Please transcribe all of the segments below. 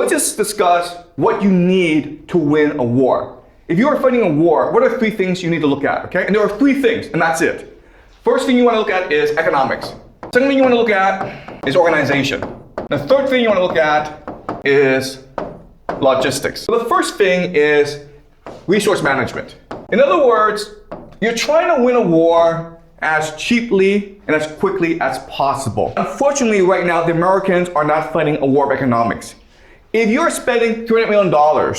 let's just discuss what you need to win a war. If you are fighting a war, what are 3 things you need to look at, okay? And there are 3 things, and that's it. First thing you want to look at is economics. Second thing you want to look at is organization. The third thing you want to look at is logistics. So the first thing is resource management. In other words, you're trying to win a war as cheaply and as quickly as possible. Unfortunately, right now, the Americans are not fighting a war of economics. If you're spending $300 million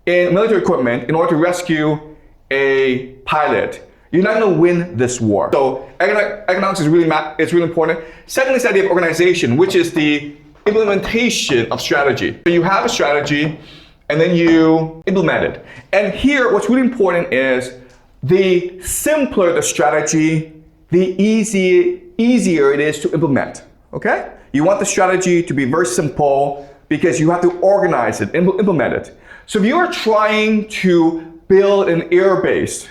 in military equipment in order to rescue a pilot, you're not going to win this war. So economics is really important. Secondly, is the idea of organization, which is the implementation of strategy. So you have a strategy and then you implement it. And here, what's really important is the simpler the strategy, the easier it is to implement, okay? You want the strategy to be very simple because you have to organize it, implement it. So if you're trying to build an air base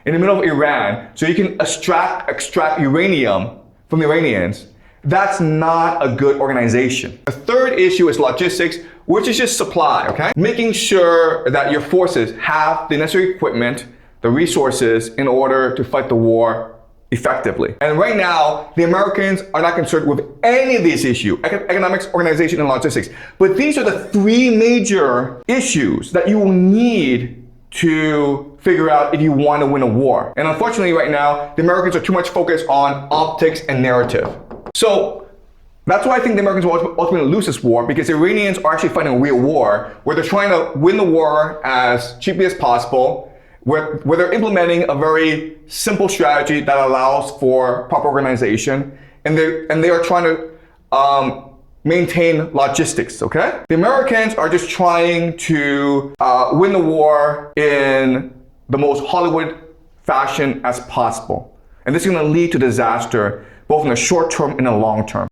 in the middle of Iran so you can extract uranium from the Iranians, that's not a good organization. The third issue is logistics, which is just supply, okay? Making sure that your forces have the necessary equipment, the resources in order to fight the war effectively. And right now, the Americans are not concerned with any of these issues, economics, organization, and logistics. But these are the 3 major issues that you will need to figure out if you want to win a war. And unfortunately, right now, the Americans are too much focused on optics and narrative. So that's why I think the Americans will ultimately lose this war, because the Iranians are actually fighting a real war where they're trying to win the war as cheaply as possible, where they're implementing a very simple strategy that allows for proper organization, and they are trying to maintain logistics, okay? The Americans are just trying to win the war in the most Hollywood fashion as possible. And this is gonna lead to disaster, both in the short term and the long term.